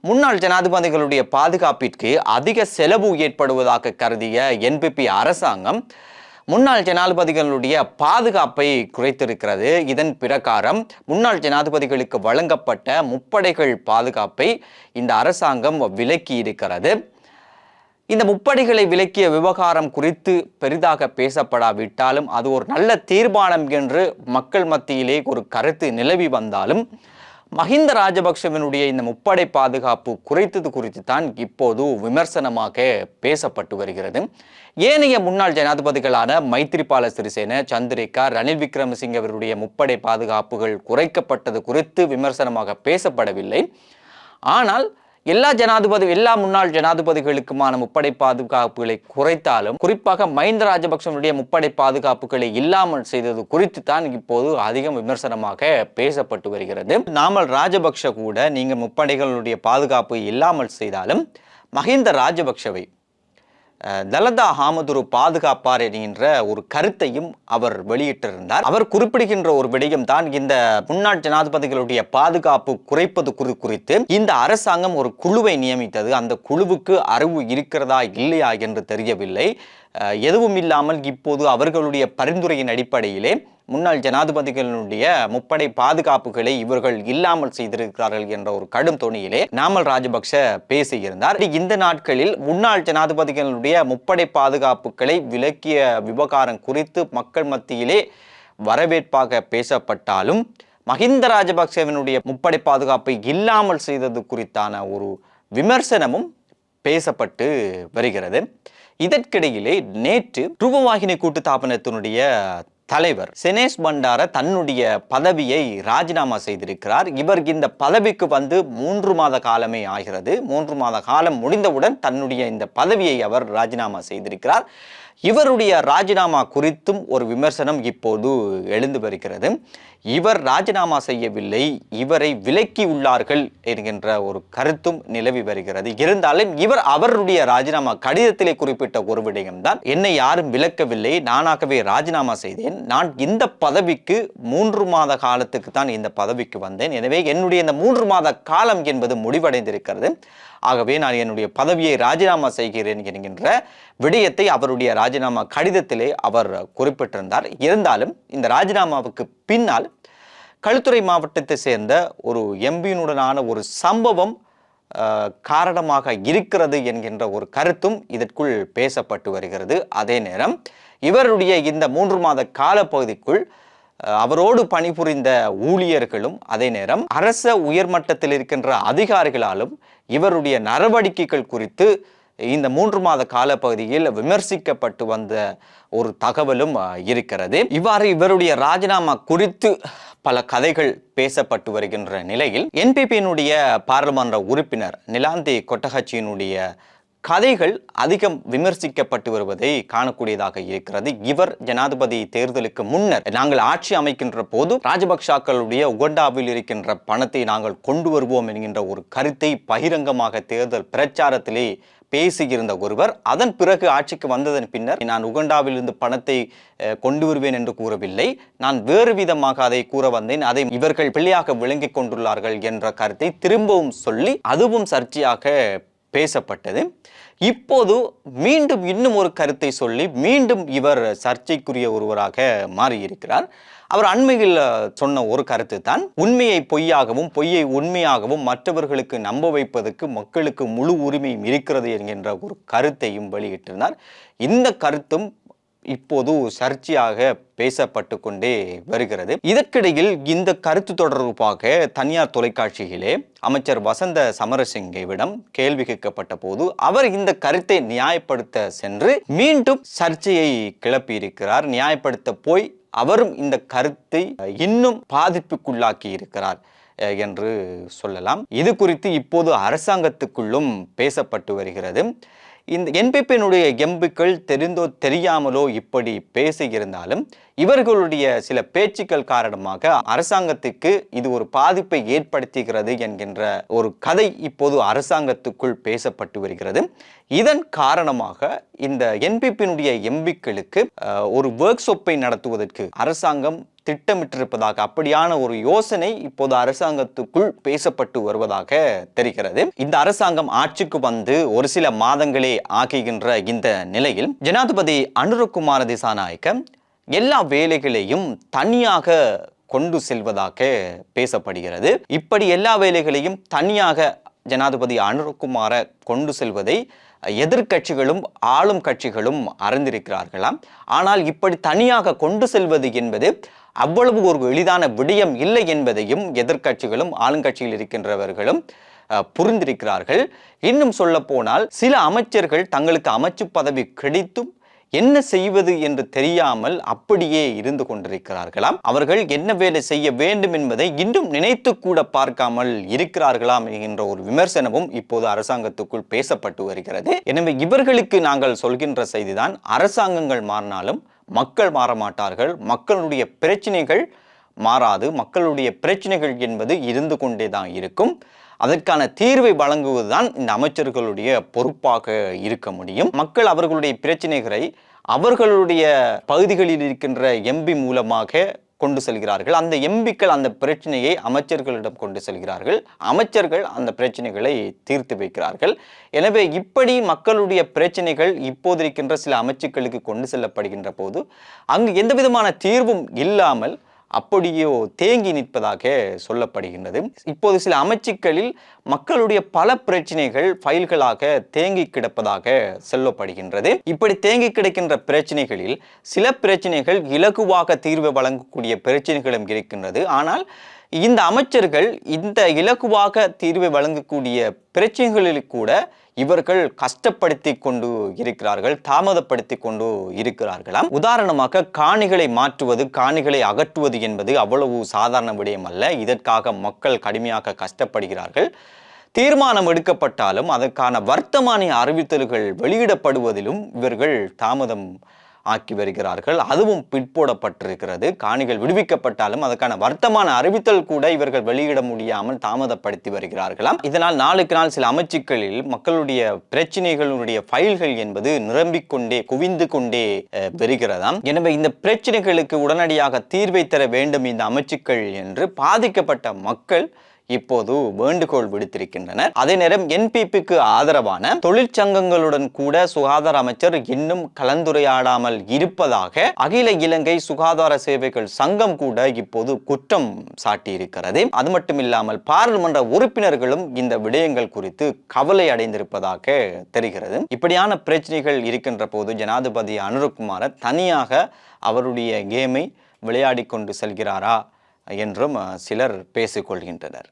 முன்னாள் ஜனாதிபதிகளுடைய பாதுகாப்பிற்கு அதிக செலவு ஏற்படுவதாக கருதிய என்பிபி அரசாங்கம் முன்னாள் ஜனாதிபதிகளுடைய பாதுகாப்பை குறைத்திருக்கிறது. இதன் பிரகாரம் முன்னாள் ஜனாதிபதிகளுக்கு வழங்கப்பட்ட முப்படைகள் பாதுகாப்பை இந்த அரசாங்கம் விலக்கி இருக்கிறது. இந்த முப்படைகளை விலக்கிய விவகாரம் குறித்து பெரிதாக பேசப்படாவிட்டாலும் அது ஒரு நல்ல தீர்மானம் என்று மக்கள் மத்தியிலே ஒரு கருத்து நிலவி வந்தாலும் மஹிந்த ராஜபக்ஷவினுடைய இந்த முப்படை பாதுகாப்பு குறைத்தது குறித்து தான் இப்போது விமர்சனமாக பேசப்பட்டு வருகிறது. ஏனைய முன்னாள் ஜனாதிபதிகளான மைத்ரிபால சிறிசேன, சந்திரிகா, ரணில் விக்ரமசிங்கே அவருடைய முப்படை பாதுகாப்புகள் குறைக்கப்பட்டது குறித்து விமர்சனமாக பேசப்படவில்லை. ஆனால் எல்லா முன்னாள் ஜனாதிபதிகளுக்குமான முப்படை பாதுகாப்புகளை குறைத்தாலும் குறிப்பாக மஹிந்த ராஜபக்ஷனுடைய முப்படை பாதுகாப்புகளை இல்லாமல் செய்தது குறித்து தான் இப்போது அதிகம் விமர்சனமாக பேசப்பட்டு வருகிறது. நாமல் ராஜபக்ஷ கூட நீங்க முப்படைகளுடைய பாதுகாப்பு இல்லாமல் செய்தாலும் மஹிந்த ராஜபக்ஷவை தலதா ஹாமதுரு பாதுகாப்பார் என்கின்ற ஒரு கருத்தையும் அவர் வெளியிட்டிருந்தார். அவர் குறிப்பிடுகின்ற ஒரு விடயம் தான் இந்த முன்னாள் ஜனாதிபதிகளுடைய பாதுகாப்பு குறைப்பது குறித்து இந்த அரசாங்கம் ஒரு குழுவை நியமித்தது. அந்த குழுவுக்கு அறிவு இருக்கிறதா இல்லையா என்று தெரியவில்லை. எதுவும் இல்லாமல் இப்போது அவர்களுடைய பரிந்துரையின் அடிப்படையிலே முன்னாள் ஜனாதிபதிகளுடைய முப்படை பாதுகாப்புகளை இவர்கள் இல்லாமல் செய்திருக்கிறார்கள் என்ற ஒரு கடும் தொனியிலே நாமல் ராஜபக்ஷ பேசியிருந்தார். இந்த நாட்களில் முன்னாள் ஜனாதிபதிகளுடைய முப்படை பாதுகாப்புகளை விலக்கிய விவகாரம் குறித்து மக்கள் மத்தியிலே வரவேற்பாக பேசப்பட்டாலும் மஹிந்த ராஜபக்ஷவினுடைய முப்படை பாதுகாப்பை இல்லாமல் செய்தது குறித்தான ஒரு விமர்சனமும் பேசப்பட்டு வருகிறது. இதற்கிடையிலே நேற்று ரூபவாகினி கூட்டுத்தாபனத்தினுடைய தலைவர் செனேஷ் பண்டார தன்னுடைய பதவியை ராஜினாமா செய்திருக்கிறார். இவர் இந்த பதவிக்கு 3 மாத காலமே ஆகிறது. 3 மாத காலம் முடிந்தவுடன் தன்னுடைய இந்த பதவியை அவர் ராஜினாமா செய்திருக்கிறார். இவருடைய ராஜினாமா குறித்தும் ஒரு விமர்சனம் இப்போது எழுந்து வருகிறது. இவர் ராஜினாமா செய்யவில்லை, இவரை விலக்கி உள்ளார்கள் என்கின்ற ஒரு கருத்தும் நிலவி வருகிறது. இருந்தாலும் இவர் அவருடைய ராஜினாமா கடிதத்திலே குறிப்பிட்ட ஒரு விடயம்தான், என்னை யாரும் விலக்கவில்லை, நானாகவே ராஜினாமா செய்தேன். நான் இந்த பதவிக்கு 3 மாத காலத்துக்கு தான் இந்த பதவிக்கு வந்தேன். எனவே என்னுடைய இந்த 3 மாத காலம் என்பது முடிவடைந்திருக்கிறது. ஆகவே நான் என்னுடைய பதவியை ராஜினாமா செய்கிறேன் என்கின்ற விடயத்தை அவருடைய ராஜினாமா கடிதத்திலே அவர் குறிப்பிட்டிருந்தார். இருந்தாலும் இந்த ராஜினாமாவுக்கு பின்னால் களுத்துறை மாவட்டத்தை சேர்ந்த ஒரு எம்பியினுடனான ஒரு சம்பவம் காரணமாக இருக்கிறது என்கின்ற ஒரு கருத்தும் இதற்குள் பேசப்பட்டு வருகிறது. அதே நேரம் இவருடைய இந்த 3 மாத காலப்பகுதிக்குள் அவரோடு பணிபுரிந்த ஊழியர்களும் அதே நேரம் அரச உயர்மட்டத்தில் இருக்கின்ற அதிகாரிகளாலும் இவருடைய நடவடிக்கைகள் குறித்து இந்த 3 மாத காலப்பகுதியில் விமர்சிக்கப்பட்டு வந்த ஒரு தகவலும் இருக்கிறது. இவ்வாறு இவருடைய ராஜினாமா குறித்து பல கதைகள் பேசப்பட்டு வருகின்ற நிலையில் என்பிபியினுடைய பாராளுமன்ற உறுப்பினர் நிலாந்தி கொட்டகச்சியினுடைய கதைகள் அதிகம் விமர்சிக்கப்பட்டு வருவதை காணக்கூடியதாக இருக்கிறது. இவர் ஜனாதிபதி தேர்தலுக்கு முன்னர் நாங்கள் ஆட்சி அமைக்கின்ற போது ராஜபக்ஷாக்களுடைய உகண்டாவில் இருக்கின்ற பணத்தை நாங்கள் கொண்டு வருவோம் என்கின்ற ஒரு கருத்தை பகிரங்கமாக தேர்தல் பிரச்சாரத்திலே பேசியிருந்த ஒருவர் அதன் பிறகு ஆட்சிக்கு வந்ததன் பின்னர் நான் உகண்டாவிலிருந்து பணத்தை கொண்டு வருவேன் என்று கூறவில்லை, நான் வேறு விதமாக அதை கூற வந்தேன், அதை இவர்கள் பிள்ளையாக விளங்கிக் கொண்டுள்ளார்கள் என்ற கருத்தை திரும்பவும் சொல்லி அதுவும் சர்ச்சையாக பேசப்பட்டது. இப்போது மீண்டும் இன்னும் ஒரு கருத்தை சொல்லி மீண்டும் இவர் சர்ச்சைக்குரிய ஒருவராக மாறியிருக்கிறார். அவர் அண்மையில் சொன்ன ஒரு கருத்து தான், உண்மையை பொய்யாகவும் பொய்யை உண்மையாகவும் மற்றவர்களுக்கு நம்ப வைப்பதற்கு மக்களுக்கு முழு உரிமையும் இருக்கிறது என்கின்ற ஒரு கருத்தையும் வெளியிட்டிருந்தார். இந்த கருத்தும் இப்போது சர்ச்சையாக பேசப்பட்டு கொண்டே வருகிறது. இதற்கிடையில் இந்த கருத்து தொடர்பாக தனியார் தொலைக்காட்சியிலே அமைச்சர் வசந்த சமரசிங்கவிடம் கேள்வி கேட்கப்பட்ட போது அவர் இந்த கருத்தை நியாயப்படுத்த சென்று மீண்டும் சர்ச்சையை கிளப்பியிருக்கிறார். நியாயப்படுத்த போய் அவரும் இந்த கருத்தை இன்னும் பாதிப்புக்குள்ளாக்கி இருக்கிறார் என்று சொல்லலாம். இது குறித்து இப்போது அரசாங்கத்துக்குள்ளும் பேசப்பட்டு வருகிறது. இந்த என்பிபியினுடைய எம்பிக்கள் தெரிந்தோ தெரியாமலோ இப்படி பேசியிருந்தாலும் இவர்களுடைய சில பேச்சுக்கள் காரணமாக அரசாங்கத்துக்கு இது ஒரு பாதிப்பை ஏற்படுத்துகிறது என்கின்ற ஒரு கதை இப்போது அரசாங்கத்துக்குள் பேசப்பட்டு வருகிறது. இதன் காரணமாக இந்த என்பிபியினுடைய எம்பிக்களுக்கு ஒரு ஒர்க் ஷாப்பை நடத்துவதற்கு அரசாங்கம் திட்டமிட்டிருப்பதாக, அப்படியான ஒரு யோசனை இப்போது அரசாங்கத்துக்குள் பேசப்பட்டு வருவதாக தெரிகிறது. இந்த அரசாங்கம் ஆட்சிக்கு வந்து ஒரு சில மாதங்களே ஆகின்ற இந்த நிலையில் ஜனாதிபதி அனுரகுமார திசாநாயக்க எல்லா வேலைகளையும் தனியாக கொண்டு செல்வதாக பேசப்படுகிறது. இப்படி எல்லா வேலைகளையும் தனியாக ஜனாதிபதி அனுரகுமார கொண்டு செல்வதை எதிர்கட்சிகளும் ஆளும் கட்சிகளும் அறிந்திருக்கிறார்களாம். ஆனால் இப்படி தனியாக கொண்டு செல்வது என்பது அவ்வளவு ஒரு எளிதான விடயம் இல்லை என்பதையும் எதிர்கட்சிகளும் ஆளுங்கட்சியில் இருக்கின்றவர்களும் புரிந்திருக்கிறார்கள். இன்னும் சொல்ல போனால் சில அமைச்சர்கள் தங்களுக்கு அமைச்சு பதவி கிடைத்தும் என்ன செய்வது என்று தெரியாமல் அப்படியே இருந்து கொண்டிருக்கிறார்களாம். அவர்கள் என்ன வேலை செய்ய வேண்டும் என்பதை இன்னும் நினைத்து கூட பார்க்காமல் இருக்கிறார்களாம் என்கின்ற ஒரு விமர்சனமும் இப்போது அரசாங்கத்துக்குள் பேசப்பட்டு வருகிறது. எனவே இவர்களுக்கு நாங்கள் சொல்கின்ற செய்திதான், அரசாங்கங்கள் மாறினாலும் மக்கள் மாற மாட்டார்கள், மக்களுடைய பிரச்சனைகள் மாறாது, மக்களுடைய பிரச்சனைகள் என்பது இருந்து கொண்டே தான் இருக்கும். அதற்கான தீர்வை வழங்குவதுதான் இந்த அமைச்சர்களுடைய பொறுப்பாக இருக்க முடியும். மக்கள் அவர்களுடைய பிரச்சனைகளை அவர்களுடைய பகுதிகளில் இருக்கின்ற எம்பி மூலமாக கொண்டு செல்கிறார்கள். அந்த எம்பிக்கள் அந்த பிரச்சனையை அமைச்சர்களிடம் கொண்டு செல்கிறார்கள். அமைச்சர்கள் அந்த பிரச்சனைகளை தீர்த்து வைக்கிறார்கள். எனவே இப்படி மக்களுடைய பிரச்சனைகள் இப்போது இருக்கின்ற சில அமைச்சுக்களுக்கு கொண்டு செல்லப்படுகின்ற போது அங்கு எந்த விதமான தீர்வும் இல்லாமல் அப்படியோ தேங்கி நிற்பதாக சொல்லப்படுகின்றது. இப்போது சில அமைச்சுக்களில் மக்களுடைய பல பிரச்சனைகள் ஃபைல்களாக தேங்கி கிடப்பதாக சொல்லப்படுகின்றது. இப்படி தேங்கி கிடக்கின்ற பிரச்சனைகளில் சில பிரச்சனைகள் இலகுவாக தீர்வு வழங்கக்கூடிய பிரச்சனைகளும் இருக்கின்றது. ஆனால் இந்த அமைச்சர்கள் இந்த இலகுவாக தீர்வை வழங்கக்கூடிய பிரச்சனைகளில் கூட இவர்கள் கஷ்டப்படுத்தி கொண்டு இருக்கிறார்கள், தாமதப்படுத்தி கொண்டு இருக்கிறார்களாம். உதாரணமாக காணிகளை மாற்றுவது, காணிகளை அகற்றுவது என்பது அவ்வளவு சாதாரண விடயம் அல்ல. இதற்காக மக்கள் கடுமையாக கஷ்டப்படுகிறார்கள். தீர்மானம் எடுக்கப்பட்டாலும் அதற்கான வர்த்தமானி அறிவித்தல்கள் வெளியிடப்படுவதிலும் இவர்கள் தாமதம் ஆக்கி வருகிறார்கள். அதுவும் பிற்போடப்பட்டிருக்கிறது. காணிகள் விடுவிக்கப்பட்டாலும் அதற்கான வர்த்தமான அறிவித்தல் கூட இவர்கள் வெளியிட முடியாமல் தாமதப்படுத்தி வருகிறார்களாம். இதனால் நாளுக்கு நாள் சில அமைச்சுக்களில் மக்களுடைய பிரச்சனைகளுடைய ஃபைல்கள் என்பது நிரம்பிக்கொண்டே குவிந்து கொண்டே வருகிறதாம். எனவே இந்த பிரச்சனைகளுக்கு உடனடியாக தீர்வை தர வேண்டும் இந்த அமைச்சுக்கள் என்று பாதிக்கப்பட்ட மக்கள் இப்போது வேண்டுகோள் விடுத்திருக்கின்றனர். அதே நேரம் என்பிபிக்கு ஆதரவான தொழிற்சங்கங்களுடன் கூட சுகாதார அமைச்சர் இன்னும் கலந்துரையாடாமல் இருப்பதாக அகில இலங்கை சுகாதார சேவைகள் சங்கம் கூட இப்போது குற்றம் சாட்டியிருக்கிறது. அது மட்டும் இல்லாமல் பாராளுமன்ற உறுப்பினர்களும் இந்த விடயங்கள் குறித்து கவலை அடைந்திருப்பதாக தெரிகிறது. இப்படியான பிரச்சனைகள் இருக்கின்ற போது ஜனாதிபதி அனுரகுமார தனியாக அவருடைய கேமை விளையாடி கொண்டு செல்கிறாரா என்றும் சிலர் பேசிக்கொள்கின்றனர்.